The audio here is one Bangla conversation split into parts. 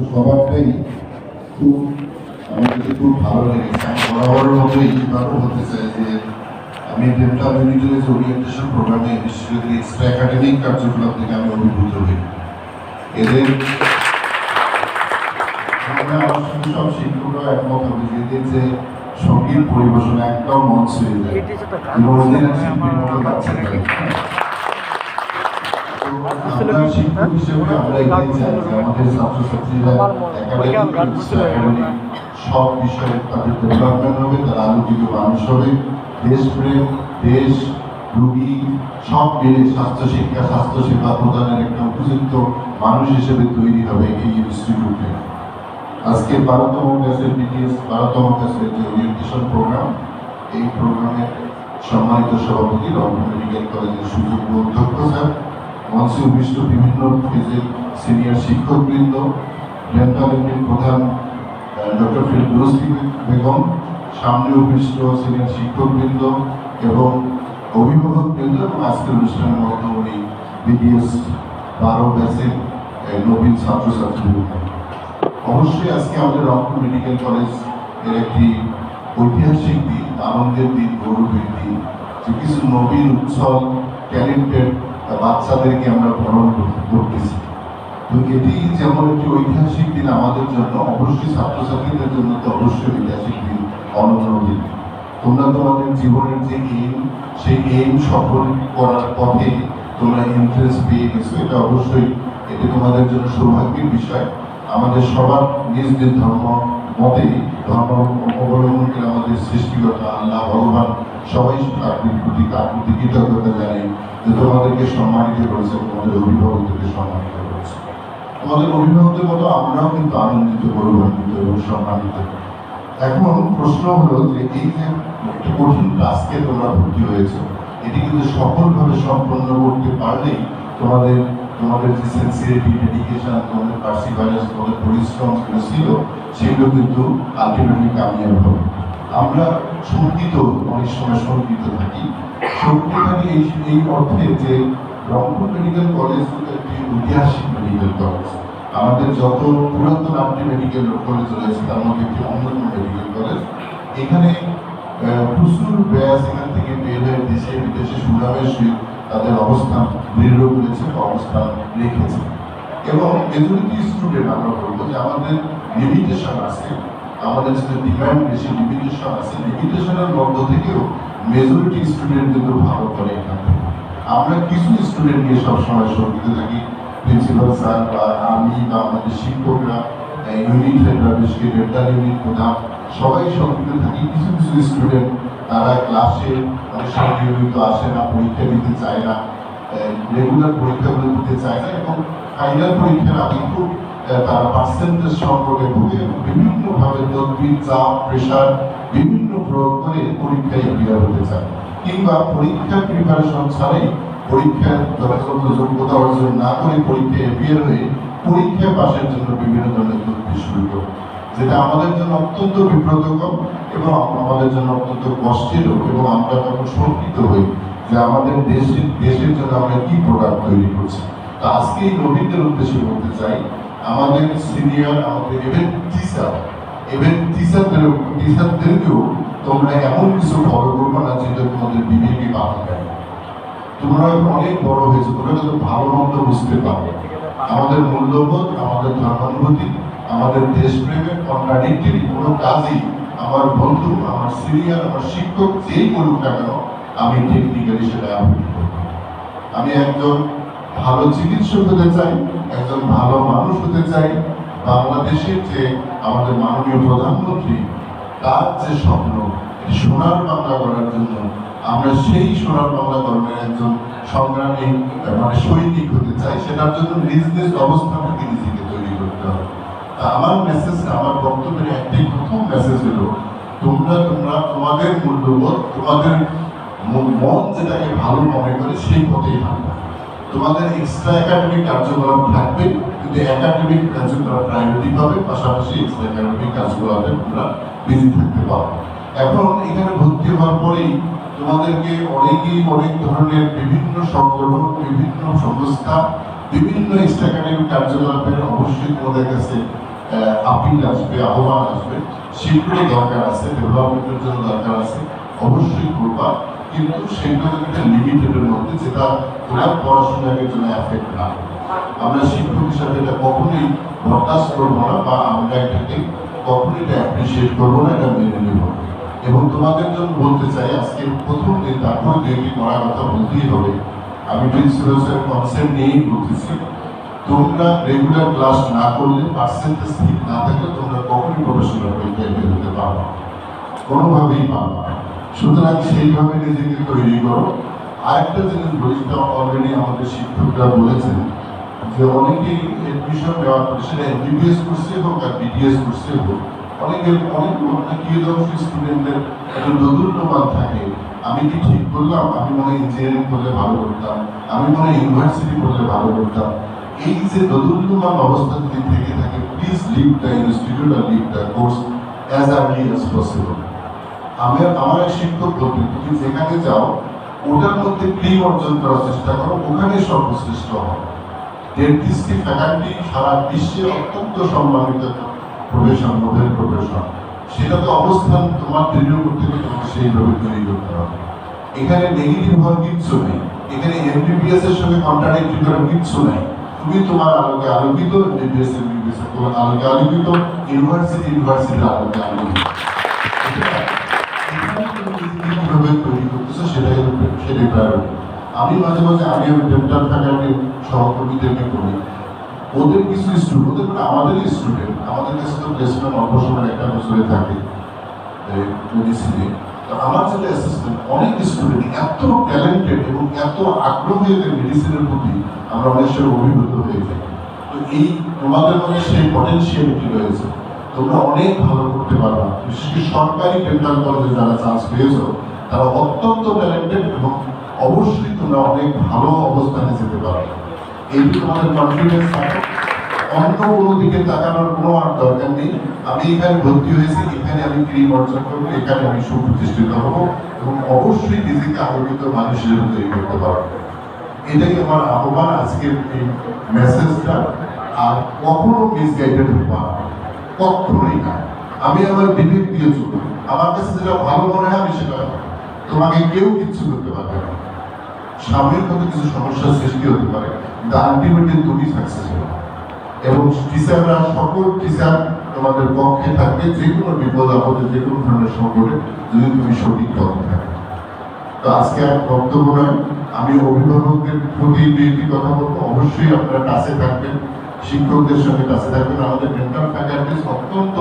সবারটাই খুব আমার কাছে খুব ভালো লেগেছে। আমি বরাবরের মতো এইবারও বলতে চাই যে আমি ডেন্টাল ইউনিটারিজ ওরিয়েন্টেশন প্রোগ্রামে বিশেষ করে এক্সট্রা একাডেমিক কার্যকলাপ থেকে আমি অভিভূত হই। এদের আমার সঙ্গে সব শিক্ষকরা একমত হবে যে এদের যে সঙ্গীত পরিবেশন একদম মন ছুঁয়ে যায় এবং ওদের শিল্পীর মতো লাগছে। আমরা শিক্ষক হিসেবে আমরা এটাই চাই যে আমাদের ছাত্রছাত্রীরা একাডেমিক সব বিষয়ে তাদের ডেভেলপমেন্ট হবে, তারা আলোকিত মানুষ হবে, দেশপ্রেম, দেশ, রুগী সব মিলে স্বাস্থ্য শিক্ষা, স্বাস্থ্য সেবা প্রদানের একটা উপযুক্ত মানুষ হিসেবে তৈরি হবে এই ইনস্টিটিউটে। আজকে 12তম ব্যাচের বিটিএস 12তম ব্যাচের যে ওরিয়েন্টেশন প্রোগ্রাম, এই প্রোগ্রামের সম্মানিত সভাপতি রংপুর মেডিকেল কলেজের সুযোগ্য অধ্যক্ষ স্যার, মঞ্চে উপবিষ্ট বিভিন্ন ফেজের সিনিয়র শিক্ষকবৃন্দ, ডেন্টাল ইউনিট প্রধান ডক্টর ফিরদৌস বেগম, সামনে উপবিষ্ট সিনিয়র শিক্ষকবৃন্দ এবং অভিভাবকবৃন্দ এবং আজকের অনুষ্ঠানের মধ্যমণি বিডিএস 12 ব্যাচের নবীন ছাত্রছাত্রীবৃন্দ। অবশ্যই আজকে আমাদের রংপুর মেডিকেল কলেজ এর একটি ঐতিহাসিক দিন, আনন্দের দিন, গৌরবের দিন, যে কিছু নবীন উচ্ছল ট্যালেন্টেড বাচ্চাদেরকে আমরা বরণ করতেছি। তো এটি যেমন একটি ঐতিহাসিক দিন আমাদের জন্য, অবশ্যই ছাত্রছাত্রীদের জন্য তো অবশ্যই ঐতিহাসিক দিন, অনন্য দিন। তোমরা তোমাদের জীবনের যে এইম, সেই এইম সফল করার পথে তোমরা ইন্টারেস্ট পেয়ে গেছো, এটা অবশ্যই এটি তোমাদের জন্য সৌভাগ্যের বিষয়। আমাদের সবার নিজ নিজ ধর্ম মতে ধর্ম অবলম্বন করে আমাদের সৃষ্টিকর্তা আল্লাহ ভগবান সবাই তাদের প্রতি কৃতজ্ঞতা জানাই যে তোমাদেরকে সম্মানিত করেছে, তোমাদের অভিভাবকদেরকে সম্মানিত করেছে। তোমাদের অভিভাবকদের মতো আমরাও কিন্তু আনন্দিত, গৌরবান্বিত এবং সম্মানিত। এখন প্রশ্ন হলো যে এই যে একটা কঠিন টাস্কে তোমরা ভর্তি হয়েছে, এটি কিন্তু সফলভাবে সম্পন্ন করতে পারলেই তোমাদের যে সিনসিয়ারিটি, ডেডিকেশন, তোমাদের পার্সিভারেন্স, তোমাদের পরিশ্রম ছিল সেগুলো কিন্তু আলটিমেটলি কামিয়াব হবে। আমরা শঙ্কিত, অনেক সময় শঙ্কিত থাকি এই অর্থে যে রংপুর মেডিকেল কলেজ একটি ঐতিহাসিক মেডিকেল কলেজ। আমাদের যত পুরাতন 8টি মেডিকেল কলেজ রয়েছে তার মধ্যে একটি অন্যতম মেডিকেল কলেজ। এখানে প্রচুর ব্যাচ এখান থেকে বের হয়ে দেশে বিদেশে সুনামের সহিত তাদের অবস্থান দৃঢ় করেছে, অবস্থান রেখেছে। এবং মেজরিটি স্টুডেন্ট আমরা বলবো যে আমাদের লিমিটেশন আছে, আমাদের যে ডিমান্ড বেশি, লিমিটেশন আছে, লিমিটেশনের মধ্য থেকেও মেজরিটি স্টুডেন্ট কিন্তু ভালো করে এখান থেকে। আমরা কিছু স্টুডেন্ট নিয়ে সবসময় শঙ্কিত থাকি, প্রিন্সিপাল স্যার বা আমি বা আমাদের শিক্ষকরা, ইউনিট হেডরা, বিশেষ করে ডেন্টাল ইউনিট প্রধান, সবাই শঙ্কিত থাকি। কিছু কিছু স্টুডেন্ট তারা ক্লাসে অনেক সময় নিয়মিত আসে না, পরীক্ষা দিতে চায় না, রেগুলার পরীক্ষাগুলো দিতে চায় না এবং ফাইনাল পরীক্ষার আগে খুব তারা পার্সেন্টেজ সংকটে ভুগে বিভিন্নভাবে তদবির, চাপ, প্রেশার বিভিন্ন প্রয়োগ করে পরীক্ষায় ক্লিয়ার হতে চায়, কিংবা পরীক্ষার প্রিপারেশন ছাড়াই পরীক্ষার যথাযথ যোগ্যতা অর্জন না করে পরীক্ষায় এপিয়ার হয়ে পরীক্ষা পাশের জন্য বিভিন্ন ধরনের তদবির শুরু করে, যেটা আমাদের জন্য অত্যন্ত বিব্রতকর এবং আমাদের জন্য অত্যন্ত কষ্টেরও। এবং আমরা তখন শঙ্কিত হই যে আমাদের দেশের জন্য আমরা কি প্রোডাক্ট তৈরি করছি। তো আজকে এই নবীনদের উদ্দেশ্যে বলতে চাই, আমাদের সিনিয়র, আমাদের টিচারদেরকেও তোমরা এমন কিছু ফলো করবো না যেটা তোমাদের বিবেকে বাধা দেয়। তোমরা অনেক বড় হয়েছে, তোমরা কিন্তু ভালো মন্দ বুঝতে পারবে। আমাদের মূল্যবোধ, আমাদের ধর্মানুভূতি, আমাদের দেশপ্রেমের কন্ট্রাডিক্টরি কোনো কাজই আমার বন্ধু, আমার সিনিয়র, আমার শিক্ষক যেই করুক না কেন আমি টেকনিক্যালি সেটা অ্যাভয়েড করব। আমি একজন ভালো চিকিৎসক হতে চাই, একজন ভালো মানুষ হতে চাই। বাংলাদেশের যে আমাদের মাননীয় প্রধানমন্ত্রী, তার যে স্বপ্ন সোনার বাংলা করার জন্য, আমরা সেই সোনার বাংলা গঠনের একজন সংগ্রামী সৈনিক হতে চাই। সেটার জন্য নিজ নিজ অবস্থান থেকে নিজেকে তৈরি করতে হবে। আমার মেসেজ, আমার বক্তব্যের একটি প্রথম মেসেজ হলো তোমাদের মূল্যবোধ, তোমাদের মন যেটাকে ভালো মনে করে সেই পথেই হাঁটবে। তোমাদের এক্সট্রা একাডেমিক কার্যকলাপ থাকবে, কিন্তু একাডেমিক কার্যকলাপ প্রায়োরিটি পাবে, পাশাপাশি এক্সট্রা একাডেমিক কার্যকলাপে তোমরা বিজি থাকতে পারবে। এখন এখানে ভর্তি হওয়ার পরেই তোমাদেরকে অনেকেই অনেক ধরনের বিভিন্ন সংগঠন, বিভিন্ন সংস্থা বিভিন্ন এক্সট্রা একাডেমিক কার্যকলাপের অবশ্যই তোমাদের কাছে আপিল আসবে, আহ্বান আসবে, সেগুলো দরকার আছে, ডেভেলপমেন্টের জন্য দরকার আছে, অবশ্যই করবা, কিন্তু সেগুলো একটা লিমিটেডের মধ্যে, যেটা তোমার পড়াশোনার জন্য এফেক্ট না করে। আমরা শিক্ষক হিসাবে এটা কখনোই বরদাস্ত করবো না, বা আমরা এটাকে কখনোই এটা অ্যাপ্রিসিয়েট করবো না, এটা মেনে নেব। এবং তোমাদের জন্য বলতে চাই, আজকে প্রথম দিন, তারপরে দুইটি করার কথা বলতেই হবে। আমি প্রিন্সিপাল স্যার কনসেপ্ট নিয়েই বলতেছি, তোমরা রেগুলার ক্লাস না করলে, পার্সেন্টেজ ঠিক না থাকলে তোমরা কখনই প্রফেশনাল পরীক্ষায় বের হতে পারবে, কোনোভাবেই পারবে না। সুতরাং সেইভাবে নিজেকে তৈরি করো। আরেকটা জিনিস বলি, যেটা অলরেডি আমাদের শিক্ষকরা বলেছেন, যে অনেকেই এডমিশন নেওয়ার পরে, সেটা এমবিবিএস করছে হোক আর বিডিএস করছে হোক, অনেকের স্টুডেন্টদের একটা দোদুল্যমান থাকে, আমি কি ঠিক করলাম, আমি মনে হয় ইঞ্জিনিয়ারিং করলে ভালো করতাম, আমি মনে হয় ইউনিভার্সিটি করলে ভালো করতাম। এই যে দোদুল্যমান অবস্থা যদি থেকে থাকে, প্লিজ লিভ দ্য ইনস্টিটিউট আর leave the course as early as possible. আমার এক শিক্ষক বলতেন, তুমি যেখানে যাও ওটার মধ্যে ক্লিন অর্জন করার চেষ্টা করো, ওখানে সর্বশ্রেষ্ঠ হয়। ডেন্টিস্ট্রি ফ্যাকাল্টি সারা বিশ্বে অত্যন্ত সম্মানিত প্রফেশন, নোবেল প্রফেশন। সেটা তো অবস্থান তোমার দৃঢ় করতে গেলে তোমাকে সেইভাবে তৈরি করতে হবে। এখানে নেগেটিভ হওয়ার কিচ্ছু নেই, এখানে এমবিবিএস এর সঙ্গে কন্ট্রাডিক্টরি করার কিচ্ছু নাই। তুমি তোমার আলোকে আলোকিত, এমবিবিএস তোমার আলোকে আলোকিত, ইউনিভার্সিটির আলোকে আলোকিত। কিভাবে তৈরি করতেছো সেটাই প্রায়োরিটি। আমি মাঝে মাঝে আমি ডেন্টাল ফ্যাকাল্টির সহকর্মীদেরকে বলি, ওদের কিছু স্টুডেন্ট, ওদের মানে আমাদেরই স্টুডেন্ট, আমাদের কাছে তো প্লেসমেন্ট অল্প সময় একটা বছরে থাকে মেডিসিনে। তো আমার যেটা অ্যাসিস্ট্যান্ট, অনেক স্টুডেন্ট এত ট্যালেন্টেড এবং এত আগ্রহী এদের মেডিসিনের প্রতি, আমরা অনেক সময় অভিভূত হয়ে যাই। তো এই তোমাদের মধ্যে সেই পটেনশিয়ালিটি রয়েছে, তোমরা অনেক ভালো করতে পারবা। বিশেষ করে সরকারি ডেন্টাল কলেজে যারা চান্স পেয়েছো, তারা অত্যন্ত ট্যালেন্টেড এবং অবশ্যই তোমরা অনেক ভালো অবস্থানে যেতে পারবে। এইটি তোমাদের কনফিডেন্স থাকে। অন্য কোনো দিকে তাকানোর কোনো আর দরকার নেই। আমি এখানে ভর্তি হয়েছি, এখানে আমি ক্রিম অর্জন করবো, এখানে আমি সুপ্রতিষ্ঠিত হবো এবং অবশ্যই নিজেকে আলোকিত মানুষের তৈরি করতে পারবো। এটাই আমার আহ্বান আজকের এই মেসেজটা। আর কখনো মিসগাইডেড হবা না, কখনোই না। আমি আমার বিবেক দিয়ে চলবো, আমার কাছে যেটা ভালো মনে হয় আমি সেটা, তোমাকে কেউ কিচ্ছু করতে পারবে না। সামনের মধ্যে কিছু সমস্যার সৃষ্টি হতে পারে, কিন্তু আলটিমেটলি তুমি সাকসেস হবে। এবং টিচাররা, সকল টিচার তোমাদের পক্ষে থাকবে, যে কোনো বিপদ আপদে, যে কোনো ধরনের সংকটে, যদি তুমি সঠিক পথে থাকো। তো আজকে আর বক্তব্য নয়, আমি অভিভাবকদের প্রতি একটি কথা বলবো, অবশ্যই আপনারা কাছে থাকবেন, শিক্ষকদের সঙ্গে কাছে থাকবেন। আমাদের ডেন্টাল ফ্যাকাল্টিস অত্যন্ত,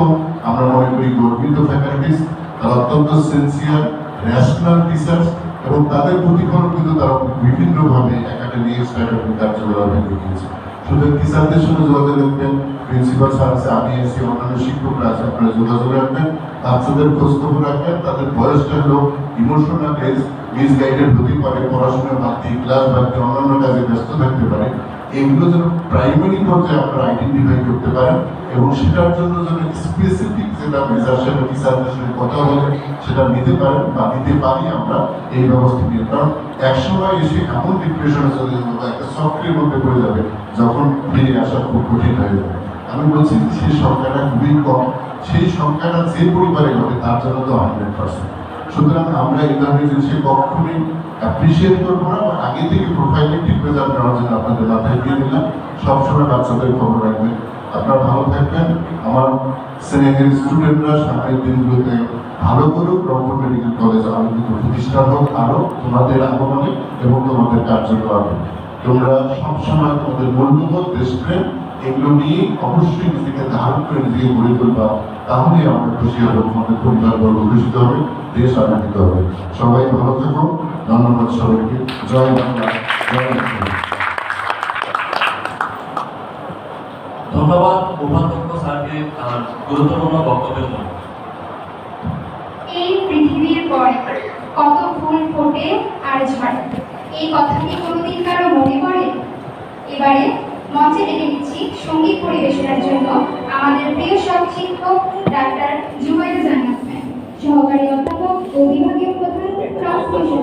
আমরা মনে করি, গর্বিত ফ্যাকাল্টিস। তারা অত্যন্ত সিনসিয়ার, ন্যাশনাল টিচার্স, এবং তাদের প্রতিফলন কিন্তু তারা বিভিন্নভাবে একাডেমিক এক্সট্রাডেমিক কার্যকলাপে দেখিয়েছে। সুতরাং টিচারদের সঙ্গে যোগাযোগ রাখবেন, প্রিন্সিপাল স্যার আছে, আমি আছি, অন্যান্য শিক্ষকরা আছে, আপনারা যোগাযোগ রাখবেন, বাচ্চাদের খোঁজখবর রাখবেন। তাদের বয়সটা হলো ইমোশনাল এজ, মিসগাইডেড হতে পারে, পড়াশোনার বাদ দিয়ে, ক্লাস বাদ দিয়ে অন্যান্য কাজে ব্যস্ত থাকতে পারে। এগুলো যেন প্রাইমারি পর্যায়ে আপনারা আইডেন্টিফাই করতে পারেন, এবং সেটার জন্য যেন স্পেসিফিক যেটা মেজার, সেটা টিচারদের সঙ্গে কথা বলে সেটা নিতে পারেন, বা নিতে পারি আমরা এই ব্যবস্থা নিয়ে। কারণ একসময় এসে এমন ডিপ্রেশনে চলে যাবে বা একটা চক্রের মধ্যে পড়ে যাবে, যখন ফিরে আসা খুব কঠিন হয়ে যাবে। আমি বলছি সেই সংখ্যাটা খুবই কম, সেই সংখ্যাটা যে পরিবারে হবে তার জন্য তো 100%। সুতরাং আমরা এই ধরনের জিনিসকে কখনোই অ্যাপ্রিসিয়েট করবো না, বা আগে থেকে প্রোফাইলিং রেজাল্ট নেওয়ার জন্য আপনাদের মাথায় দিয়ে দিলাম। সবসময় বাচ্চাদের খবর রাখবেন, আপনারা ভালো থাকবেন। আমার স্নেহের স্টুডেন্টরা সামনের দিনগুলোতে ভালো করুক, রংপুর মেডিকেল কলেজ আলোকিত প্রতিষ্ঠান হোক আরো তোমাদের আগমনে এবং তোমাদের কার্যকলাপে। তোমরা সবসময় তোমাদের মূল্যবোধ, দেশপ্রেম, এগুলো নিয়ে অবশ্যই নিজেকে ধারণ করে নিজেকে গড়ে তুলবা, তাহলে আমরা খুশি হবো, আমাদের পরিবারবর্গ ঘোষিত হবে, দেশ আনন্দিত হবে। সবাই ভালো থাকো, ধন্যবাদ সবাইকে। জয় বাংলা, জয় বাংলা। ধন্যবাদ উপাধ্যক্ষ স্যারকে তার গুরুত্বপূর্ণ বক্তব্যের জন্য। এই পৃথিবীর পর কত ফুল ফোটে আর ঝরে, এই কথা কি কোনোদিন কারো মনে পড়ে? এবারে মঞ্চে ডেকে নিচ্ছি সঙ্গীত পরিবেশনার জন্য আমাদের প্রিয় সব শিক্ষক ডাক্তার জুবাইর জান্নাত ম্যাম, সহকারী অধ্যাপক ও বিভাগীয় প্রধান ট্রান্সমিশন।